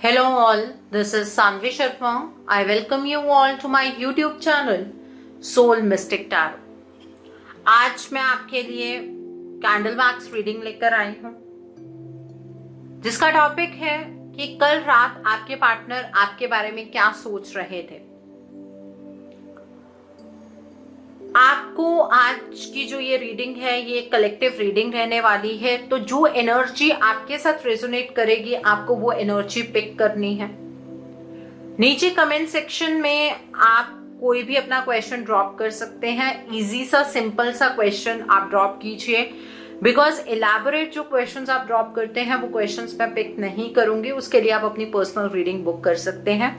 Hello all, this is Sanvi Sharma. I welcome you all to my YouTube channel Soul Mystic Tarot. आज मैं आपके लिए candle wax reading लेकर आई हूँ जिसका टॉपिक है कि कल रात आपके पार्टनर आपके बारे में क्या सोच रहे थे। आपको आज की जो ये रीडिंग है ये कलेक्टिव रीडिंग रहने वाली है, तो जो एनर्जी आपके साथ रेजोनेट करेगी आपको वो एनर्जी पिक करनी है। नीचे कमेंट सेक्शन में आप कोई भी अपना क्वेश्चन ड्रॉप कर सकते हैं। इजी सा सिंपल सा क्वेश्चन आप ड्रॉप कीजिए, बिकॉज इलैबोरेट जो क्वेश्चंस आप ड्रॉप करते हैं वो क्वेश्चंस मैं पिक नहीं करूंगी। उसके लिए आप अपनी पर्सनल रीडिंग बुक कर सकते हैं।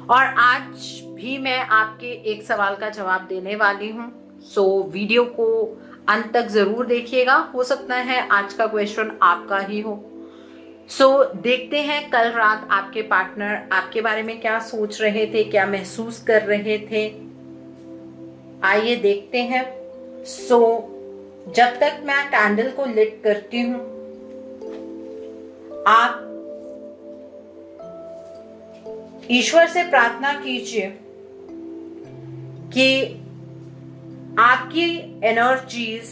और आज भी मैं आपके एक सवाल का जवाब देने वाली हूँ, सो वीडियो को अंत तक जरूर देखिएगा। हो सकता है आज का क्वेश्चन आपका ही हो। सो देखते हैं कल रात आपके पार्टनर आपके बारे में क्या सोच रहे थे, क्या महसूस कर रहे थे। आइए देखते हैं। सो जब तक मैं कैंडल को लिट करती हूँ, आप ईश्वर से प्रार्थना कीजिए कि आपकी एनर्जीज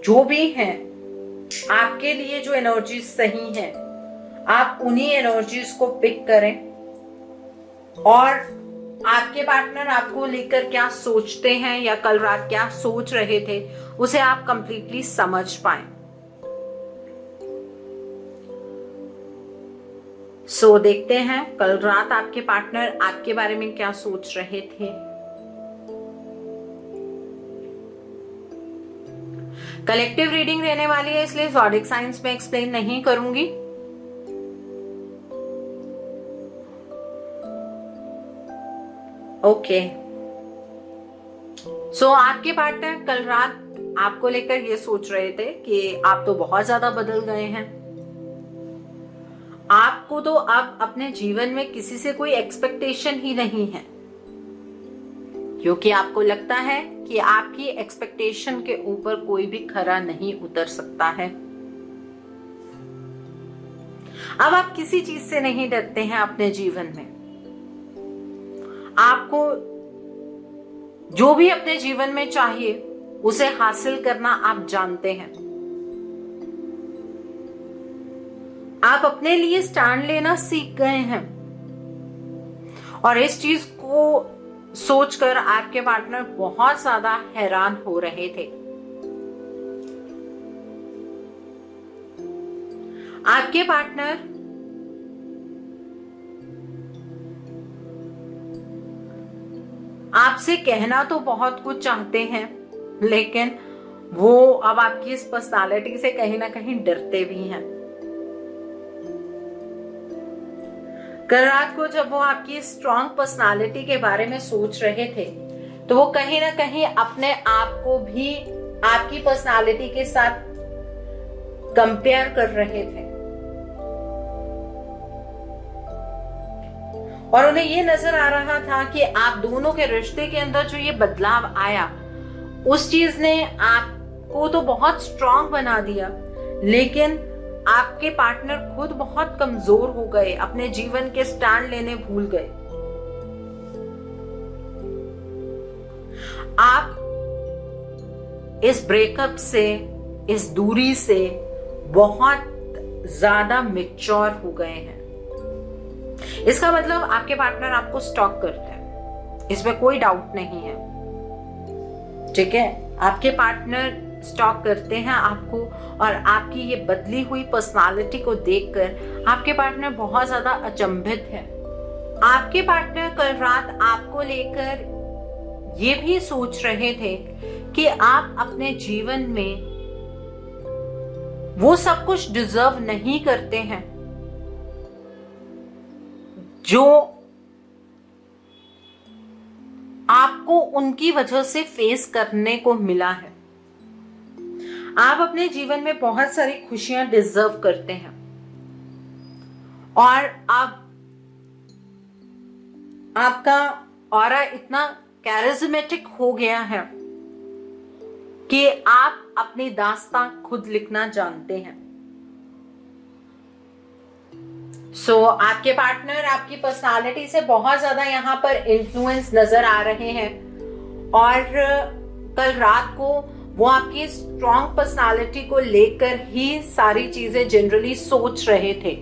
जो भी हैं, आपके लिए जो एनर्जीज सही हैं, आप उन्हीं एनर्जीज को पिक करें और आपके पार्टनर आपको लेकर क्या सोचते हैं या कल रात क्या सोच रहे थे उसे आप कंप्लीटली समझ पाएं। सो देखते हैं कल रात आपके पार्टनर आपके बारे में क्या सोच रहे थे। कलेक्टिव रीडिंग रहने वाली है, इसलिए ज़ोडिक साइंस में एक्सप्लेन नहीं करूंगी। ओके, सो आपके पार्टनर कल रात आपको लेकर ये सोच रहे थे कि आप तो बहुत ज्यादा बदल गए हैं। आपको तो अब अपने जीवन में किसी से कोई एक्सपेक्टेशन ही नहीं है, क्योंकि आपको लगता है कि आपकी एक्सपेक्टेशन के ऊपर कोई भी खरा नहीं उतर सकता है। अब आप किसी चीज से नहीं डरते हैं अपने जीवन में। आपको जो भी अपने जीवन में चाहिए उसे हासिल करना आप जानते हैं। आप अपने लिए स्टैंड लेना सीख गए हैं और इस चीज को सोचकर आपके पार्टनर बहुत ज्यादा हैरान हो रहे थे। आपके पार्टनर आपसे कहना तो बहुत कुछ चाहते हैं, लेकिन वो अब आपकी इस पर्सनालिटी से कहीं ना कहीं डरते भी हैं। कल रात को जब वो आपकी स्ट्रॉन्ग पर्सनालिटी के बारे में सोच रहे थे तो वो कहीं ना कहीं अपने आप को भी आपकी पर्सनालिटी के साथ कंपेयर कर रहे थे और उन्हें ये नजर आ रहा था कि आप दोनों के रिश्ते के अंदर जो ये बदलाव आया उस चीज ने आपको तो बहुत स्ट्रॉन्ग बना दिया, लेकिन आपके पार्टनर खुद बहुत कमजोर हो गए, अपने जीवन के स्टैंड लेने भूल गए। आप इस ब्रेकअप से, इस दूरी से बहुत ज्यादा मैच्योर हो गए हैं। इसका मतलब आपके पार्टनर आपको स्टॉक करते हैं, इसमें कोई डाउट नहीं है। ठीक है, आपके पार्टनर स्टॉक करते हैं आपको और आपकी ये बदली हुई पर्सनालिटी को देखकर आपके पार्टनर बहुत ज्यादा अचंभित है। आपके पार्टनर कल रात आपको लेकर ये भी सोच रहे थे कि आप अपने जीवन में वो सब कुछ डिजर्व नहीं करते हैं जो आपको उनकी वजह से फेस करने को मिला है। आप अपने जीवन में बहुत सारी खुशियां डिजर्व करते हैं और अब आपका ऑरा इतना कैरिज्मेटिक हो गया है कि आप अपनी दास्तां खुद लिखना जानते हैं। आपके पार्टनर आपकी पर्सनालिटी से बहुत ज्यादा यहाँ पर इन्फ्लुएंस नजर आ रहे हैं और कल रात को वो आपकी स्ट्रॉन्ग पर्सनालिटी को लेकर ही सारी चीजें जनरली सोच रहे थे।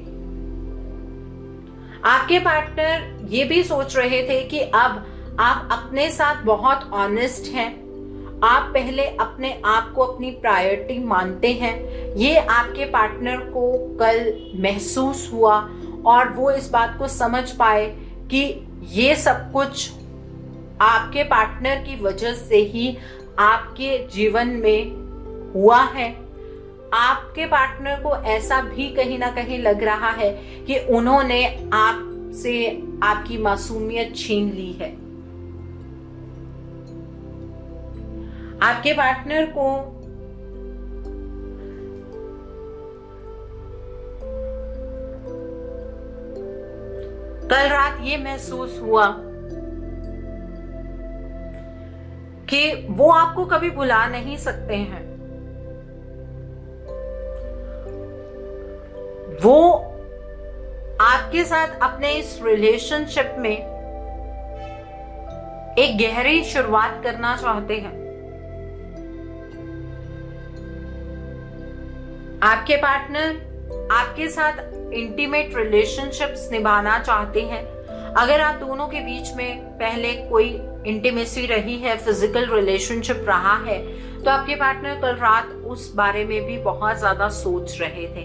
आपके पार्टनर ये भी सोच रहे थे कि अब आप अपने साथ बहुत ऑनेस्ट हैं, आप पहले अपने आप को अपनी प्रायोरिटी मानते हैं। ये आपके पार्टनर को कल महसूस हुआ और वो इस बात को समझ पाए कि ये सब कुछ आपके पार्टनर की वजह से ही आपके जीवन में हुआ है। आपके पार्टनर को ऐसा भी कहीं ना कहीं लग रहा है कि उन्होंने आपसे आपकी मासूमियत छीन ली है। आपके पार्टनर को कल रात ये महसूस हुआ कि वो आपको कभी भुला नहीं सकते हैं। वो आपके साथ अपने इस रिलेशनशिप में एक गहरी शुरुआत करना चाहते हैं। आपके पार्टनर आपके साथ इंटीमेट रिलेशनशिप्स निभाना चाहते हैं। अगर आप दोनों के बीच में पहले कोई इंटीमेसी रही है, फिजिकल रिलेशनशिप रहा है, तो आपके पार्टनर कल रात उस बारे में भी बहुत ज्यादा सोच रहे थे।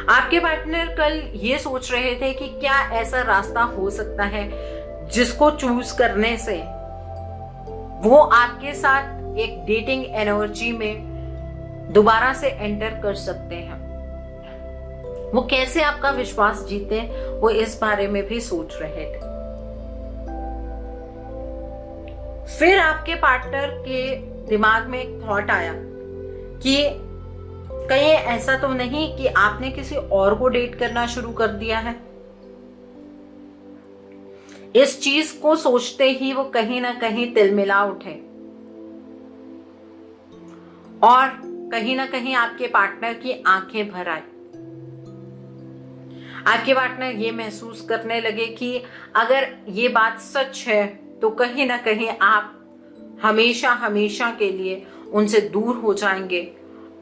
आपके पार्टनर कल ये सोच रहे थे कि क्या ऐसा रास्ता हो सकता है जिसको चूज करने से वो आपके साथ एक डेटिंग एनर्जी में दोबारा से एंटर कर सकते हैं। वो कैसे आपका विश्वास जीते, वो इस बारे में भी सोच रहे थे। फिर आपके पार्टनर के दिमाग में एक थॉट आया कि कहीं ऐसा तो नहीं कि आपने किसी और को डेट करना शुरू कर दिया है। इस चीज को सोचते ही वो कहीं ना कहीं तिलमिला उठे और कहीं ना कहीं आपके पार्टनर की आंखें भर आई। आपके पार्टनर ये महसूस करने लगे कि अगर ये बात सच है तो कहीं ना कहीं आप हमेशा हमेशा के लिए उनसे दूर हो जाएंगे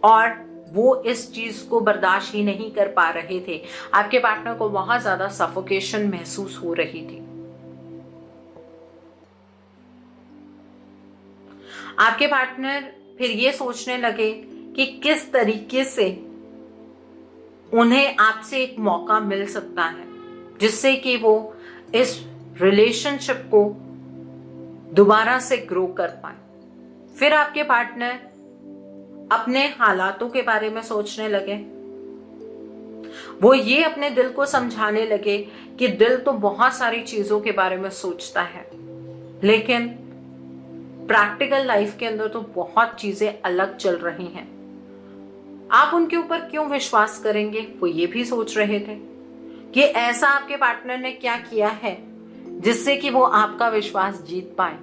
और वो इस चीज को बर्दाश्त ही नहीं कर पा रहे थे। आपके पार्टनर को बहुत ज्यादा सफोकेशन महसूस हो रही थी। आपके पार्टनर फिर ये सोचने लगे कि किस तरीके से उन्हें आपसे एक मौका मिल सकता है जिससे कि वो इस रिलेशनशिप को दोबारा से ग्रो कर पाए। फिर आपके पार्टनर अपने हालातों के बारे में सोचने लगे। वो ये अपने दिल को समझाने लगे कि दिल तो बहुत सारी चीजों के बारे में सोचता है, लेकिन प्रैक्टिकल लाइफ के अंदर तो बहुत चीजें अलग चल रही हैं। आप उनके ऊपर क्यों विश्वास करेंगे, वो ये भी सोच रहे थे कि ऐसा आपके पार्टनर ने क्या किया है जिससे कि वो आपका विश्वास जीत पाए।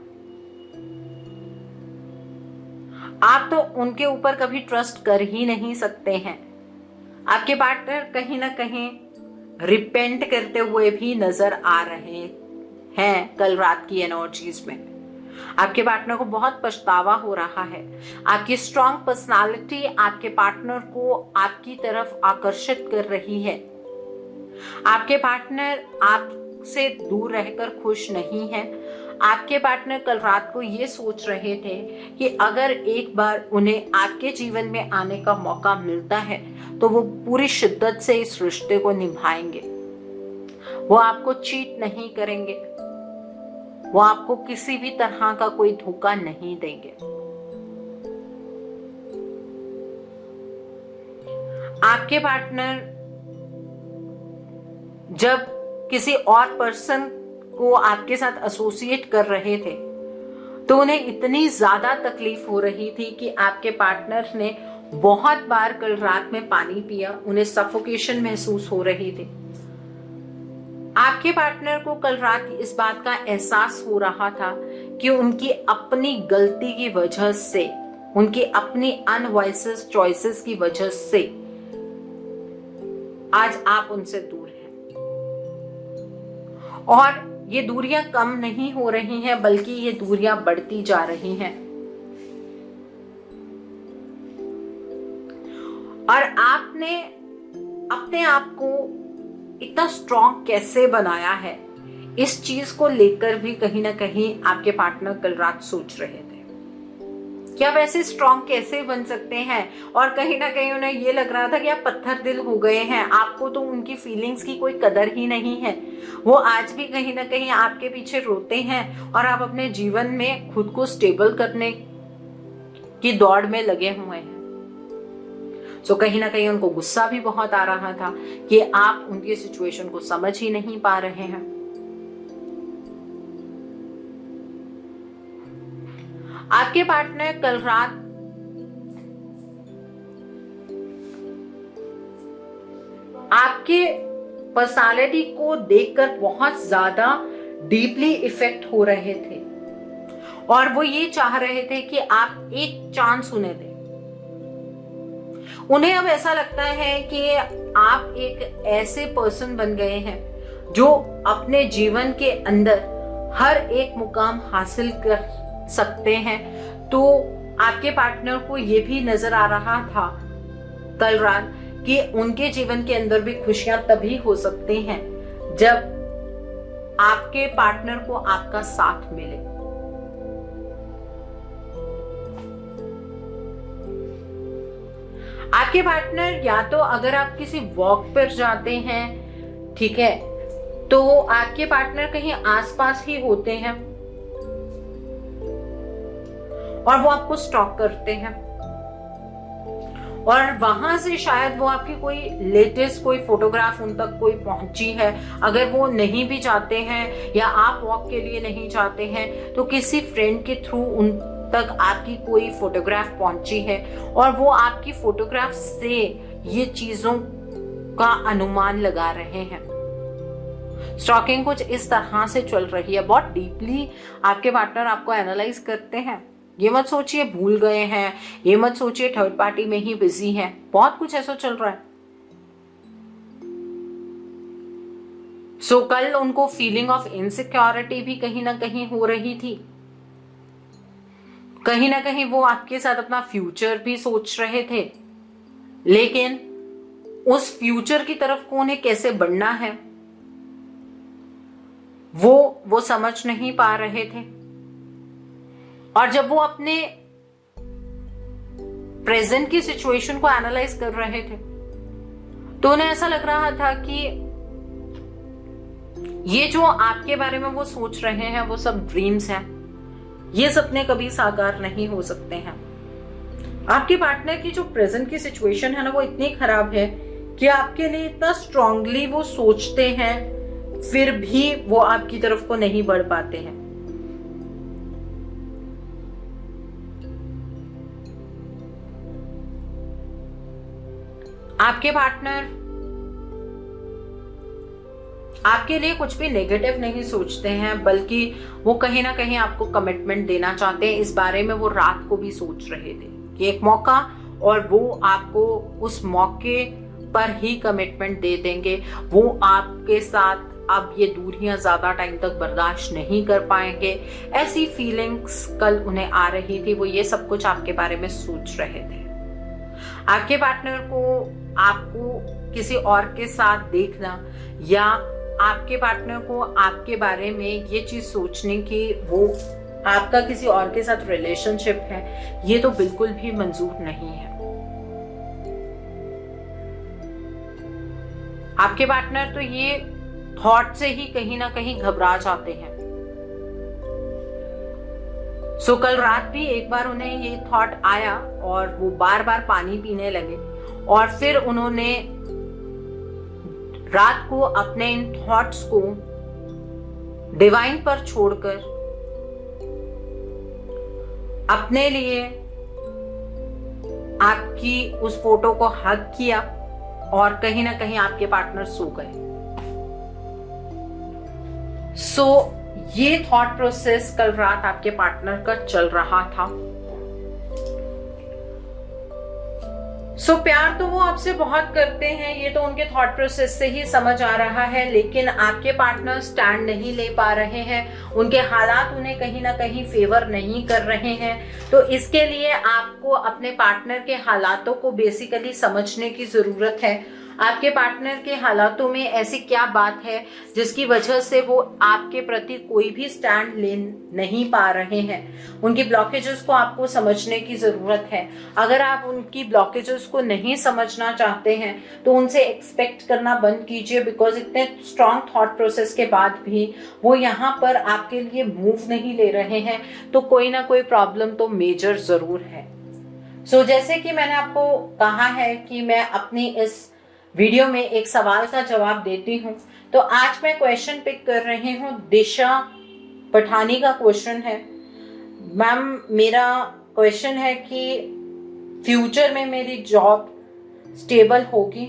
आप तो उनके ऊपर कभी ट्रस्ट कर ही नहीं सकते हैं। आपके पार्टनर कहीं ना कहीं रिपेंट करते हुए भी नजर आ रहे हैं कल रात की एनर्जीज में। आपके पार्टनर को बहुत पछतावा हो रहा है। आपकी स्ट्रॉन्ग पर्सनालिटी आपके पार्टनर को आपकी तरफ आकर्षित कर रही है। आपके पार्टनर आपसे दूर रहकर खुश नहीं है। आपके पार्टनर कल रात को ये सोच रहे थे कि अगर एक बार उन्हें आपके जीवन में आने का मौका मिलता है तो वो पूरी शिद्दत से इस रिश्ते को निभाएंगे। वो आपको चीट नहीं करेंगे, वो आपको किसी भी तरह का कोई धोखा नहीं देंगे। आपके पार्टनर जब किसी और पर्सन को आपके साथ एसोसिएट कर रहे थे तो उन्हें इतनी ज्यादा तकलीफ हो रही थी कि आपके पार्टनर ने बहुत बार कल रात में पानी पिया। उन्हें सफोकेशन महसूस हो रही थी। आपके पार्टनर को कल रात इस बात का एहसास हो रहा था कि उनकी अपनी गलती की वजह से, उनकी अपनी अनवाइज चॉइसेस की वजह से आज आप उनसे दूर हैं और ये दूरियां कम नहीं हो रही हैं, बल्कि ये दूरियां बढ़ती जा रही हैं। और आपने अपने आप को इतना स्ट्रॉन्ग कैसे बनाया है, इस चीज को लेकर भी कहीं ना कहीं आपके पार्टनर कल रात सोच रहे थे कि आप ऐसे स्ट्रॉन्ग कैसे बन सकते हैं। और कहीं ना कहीं उन्हें ये लग रहा था कि आप पत्थर दिल हो गए हैं, आपको तो उनकी फीलिंग्स की कोई कदर ही नहीं है। वो आज भी कहीं ना कहीं आपके पीछे रोते हैं और आप अपने जीवन में खुद को स्टेबल करने की दौड़ में लगे हुए हैं। तो कहीं ना कहीं उनको गुस्सा भी बहुत आ रहा था कि आप उनकी सिचुएशन को समझ ही नहीं पा रहे हैं। आपके पार्टनर कल रात आपके पर्सनालिटी को देखकर बहुत ज्यादा डीपली इफेक्ट हो रहे थे और वो ये चाह रहे थे कि आप एक चांस उन्हें दें। उन्हें अब ऐसा लगता है कि आप एक ऐसे पर्सन बन गए हैं जो अपने जीवन के अंदर हर एक मुकाम हासिल कर सकते हैं। तो आपके पार्टनर को यह भी नजर आ रहा था कल रात कि उनके जीवन के अंदर भी खुशियां तभी हो सकती हैं जब आपके पार्टनर को आपका साथ मिले। आपके पार्टनर या तो अगर आप किसी वॉक पर जाते हैं, ठीक है, तो आपके पार्टनर कहीं आसपास ही होते हैं और वो आपको स्टॉक करते हैं और वहां से शायद वो आपकी कोई लेटेस्ट कोई फोटोग्राफ उन तक कोई पहुंची है। अगर वो नहीं भी चाहते हैं या आप वॉक के लिए नहीं चाहते हैं तो किसी फ्रेंड के थ्रू उन तक आपकी कोई फोटोग्राफ पहुंची है और वो आपकी फोटोग्राफ से ये चीजों का अनुमान लगा रहे हैं। स्टॉकिंग कुछ इस तरह से चल रही है, बहुत डीपली आपके पार्टनर आपको एनालाइज करते हैं। ये मत सोचिए भूल गए हैं, ये मत सोचिए थर्ड पार्टी में ही बिजी है, बहुत कुछ ऐसा चल रहा है। सो कल उनको फीलिंग ऑफ इनसिक्योरिटी भी कहीं ना कहीं हो रही थी। कहीं ना कहीं वो आपके साथ अपना फ्यूचर भी सोच रहे थे, लेकिन उस फ्यूचर की तरफ को उन्हें कैसे बढ़ना है वो समझ नहीं पा रहे थे। और जब वो अपने प्रेजेंट की सिचुएशन को एनालाइज कर रहे थे तो उन्हें ऐसा लग रहा था कि ये जो आपके बारे में वो सोच रहे हैं वो सब ड्रीम्स हैं, ये सपने कभी साकार नहीं हो सकते हैं। आपके पार्टनर की जो प्रेजेंट की सिचुएशन है ना, वो इतनी खराब है कि आपके लिए इतना स्ट्रांगली वो सोचते हैं, फिर भी वो आपकी तरफ को नहीं बढ़ पाते हैं। आपके पार्टनर आपके लिए कुछ भी नेगेटिव नहीं सोचते हैं, बल्कि वो कहीं ना कहीं आपको कमिटमेंट देना चाहते हैं। इस बारे में वो रात को भी सोच रहे थे कि एक मौका और वो आपको उस मौके पर ही कमिटमेंट दे देंगे। वो आपके साथ अब ये दूरियां ज्यादा टाइम तक बर्दाश्त नहीं कर पाएंगे, ऐसी फीलिंग्स कल उन्हें आ रही थी। वो ये सब कुछ आपके बारे में सोच रहे थे। आपके पार्टनर को आपको किसी और के साथ देखना या आपके पार्टनर को आपके बारे में ये चीज सोचने की वो आपका किसी और के साथ रिलेशनशिप है, ये तो बिल्कुल भी मंजूर नहीं है। आपके पार्टनर तो ये थॉट से ही कहीं ना कहीं घबरा जाते हैं। सो कल रात भी एक बार उन्हें ये थॉट आया और वो बार बार पानी पीने लगे और फिर उन्होंने रात को अपने इन थॉट्स को डिवाइन पर छोड़कर अपने लिए आपकी उस फोटो को हग किया और कहीं ना कहीं आपके पार्टनर सो गए। सो ये थॉट प्रोसेस कल रात आपके पार्टनर का चल रहा था। प्यार तो वो आपसे बहुत करते हैं, ये तो उनके थॉट प्रोसेस से ही समझ आ रहा है, लेकिन आपके पार्टनर स्टैंड नहीं ले पा रहे हैं, उनके हालात उन्हें कहीं ना कहीं फेवर नहीं कर रहे हैं। तो इसके लिए आपको अपने पार्टनर के हालातों को बेसिकली समझने की जरूरत है। आपके पार्टनर के हालातों में ऐसी क्या बात है जिसकी वजह से वो आपके प्रति कोई भी स्टैंड ले नहीं पा रहे हैं। उनकी ब्लॉकेजेस को आपको समझने की जरूरत है। अगर आप उनकी ब्लॉकेजेस को नहीं समझना चाहते हैं तो उनसे एक्सपेक्ट करना बंद कीजिए, बिकॉज इतने स्ट्रॉन्ग थॉट प्रोसेस के बाद भी वो यहाँ पर आपके लिए मूव नहीं ले रहे हैं, तो कोई ना कोई प्रॉब्लम तो मेजर जरूर है। जैसे कि मैंने आपको कहा है कि मैं अपनी इस वीडियो में एक सवाल का जवाब देती हूँ, तो आज मैं क्वेश्चन पिक कर रही हूँ। दिशा पठानी का क्वेश्चन है। मैम, मेरा क्वेश्चन है कि फ्यूचर में मेरी जॉब स्टेबल होगी,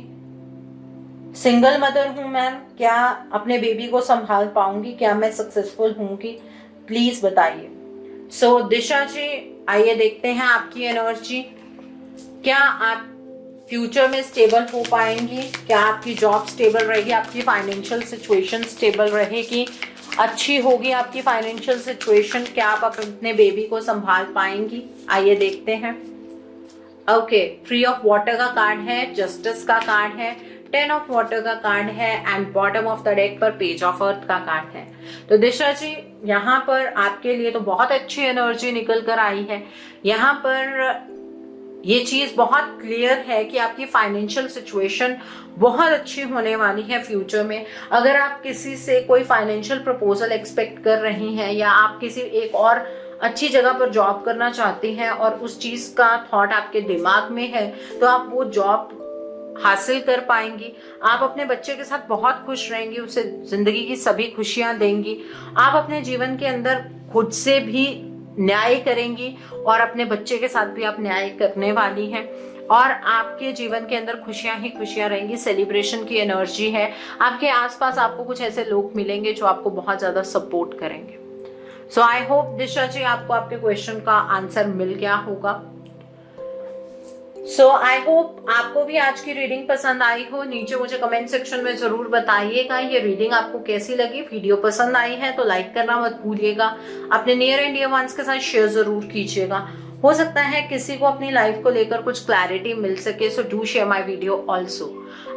सिंगल मदर हूँ मैम, क्या अपने बेबी को संभाल पाऊंगी, क्या मैं सक्सेसफुल होंगी, प्लीज बताइए। दिशा जी, आइए देखते हैं आपकी एनर्जी। क्या आप फ्यूचर में स्टेबल हो पाएंगी, क्या आपकी जॉब स्टेबल रहेगी, आपकी फाइनेंशियल सिचुएशन स्टेबल रहेगी, अच्छी होगी आपकी फाइनेंशियल सिचुएशन, क्या आप अपने बेबी को संभाल पाएंगी? आइए देखते हैं। ओके, फ्री ऑफ वाटर का कार्ड है, जस्टिस का कार्ड है, 10 ऑफ वाटर का कार्ड है and bottom of the deck पर पेज ऑफ अर्थ का कार्ड है। तो दिशा जी, यहाँ पर आपके लिए तो बहुत अच्छी एनर्जी निकल कर आई है। यहाँ पर ये चीज बहुत क्लियर है कि आपकी फाइनेंशियल सिचुएशन बहुत अच्छी होने वाली है फ्यूचर में। अगर आप किसी से कोई फाइनेंशियल प्रपोजल एक्सपेक्ट कर रही हैं या आप किसी एक और अच्छी जगह पर जॉब करना चाहती हैं और उस चीज का थॉट आपके दिमाग में है, तो आप वो जॉब हासिल कर पाएंगी। आप अपने बच्चे के साथ बहुत खुश रहेंगी, उसे जिंदगी की सभी खुशियां देंगी। आप अपने जीवन के अंदर खुद से भी न्याय करेंगी और अपने बच्चे के साथ भी आप न्याय करने वाली हैं, और आपके जीवन के अंदर खुशियां ही खुशियां रहेंगी। सेलिब्रेशन की एनर्जी है। आपके आसपास आपको कुछ ऐसे लोग मिलेंगे जो आपको बहुत ज्यादा सपोर्ट करेंगे। आई होप दिशा जी, आपको आपके क्वेश्चन का आंसर मिल गया होगा। आई होप आपको भी आज की रीडिंग पसंद आई हो। नीचे मुझे कमेंट सेक्शन में जरूर बताइएगा ये रीडिंग आपको कैसी लगी। वीडियो पसंद आई है तो लाइक करना मत भूलिएगा। अपने नियर एंड डियर वंस के साथ शेयर जरूर कीजिएगा। हो सकता है किसी को अपनी लाइफ को लेकर कुछ क्लैरिटी मिल सके, so do share my video also.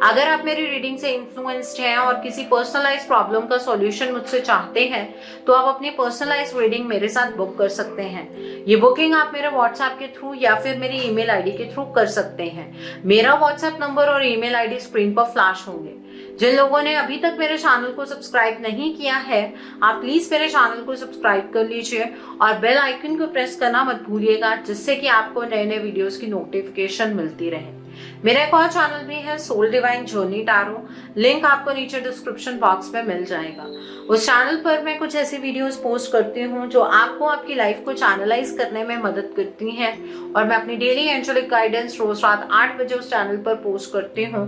अगर आप मेरी रीडिंग से इन्फ्लुएंस्ड हैं और किसी पर्सनलाइज प्रॉब्लम का सॉल्यूशन मुझसे चाहते हैं, तो आप अपनी पर्सनलाइज रीडिंग मेरे साथ बुक कर सकते हैं। ये बुकिंग आप मेरे व्हाट्सएप के थ्रू या फिर मेरी ईमेल आईडी के थ्रू कर सकते हैं। मेरा व्हाट्सएप नंबर और ईमेल आईडी स्क्रीन पर फ्लैश होंगे। जिन लोगों ने अभी तक मेरे चैनल को सब्सक्राइब नहीं किया है, आप प्लीज मेरे चैनल को सब्सक्राइब कर लीजिए और बेल आइकन को प्रेस करना मत भूलिएगा, जिससे कि आपको नए नए वीडियोस की नोटिफिकेशन मिलती रहे। मेरा एक और चैनल भी है, soul divine journey tarot, link आपको नीचे डिस्क्रिप्शन बॉक्स में मिल जाएगा। उस चैनल पर मैं कुछ ऐसी वीडियोस पोस्ट करती हूँ जो आपको आपकी लाइफ को चैनलाइज करने में मदद करती हैं, और मैं अपनी डेली एंजेलिक गाइडेंस रोज रात 8 बजे उस चैनल पर पोस्ट करती हूँ।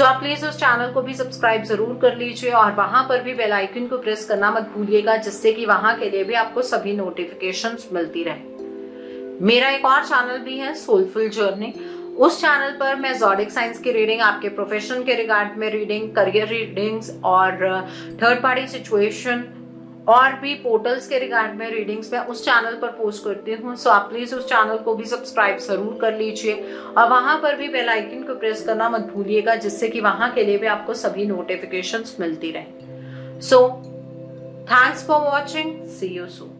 आप प्लीज उस चैनल को भी सब्सक्राइब जरूर कर लीजिए और वहां पर भी बेल आइकन को प्रेस करना मत भूलिएगा, जिससे कि वहां के लिए भी आपको सभी नोटिफिकेशंस मिलती रहे। मेरा एक और चैनल भी है, सोलफुल जर्नी। उस चैनल पर मैं ज़ोडिक साइंस की रीडिंग, आपके प्रोफेशन के रिगार्ड में रीडिंग, करियर रीडिंग्स और थर्ड पार्टी सिचुएशन और भी पोर्टल्स के रिगार्ड में रीडिंग्स मैं उस चैनल पर पोस्ट करती हूँ। आप प्लीज उस चैनल को भी सब्सक्राइब जरूर कर लीजिए और वहां पर भी बेल आइकन को प्रेस करना मत भूलिएगा, जिससे कि वहां के लिए भी आपको सभी नोटिफिकेशंस मिलती रहे। Thanks for watching, see you soon.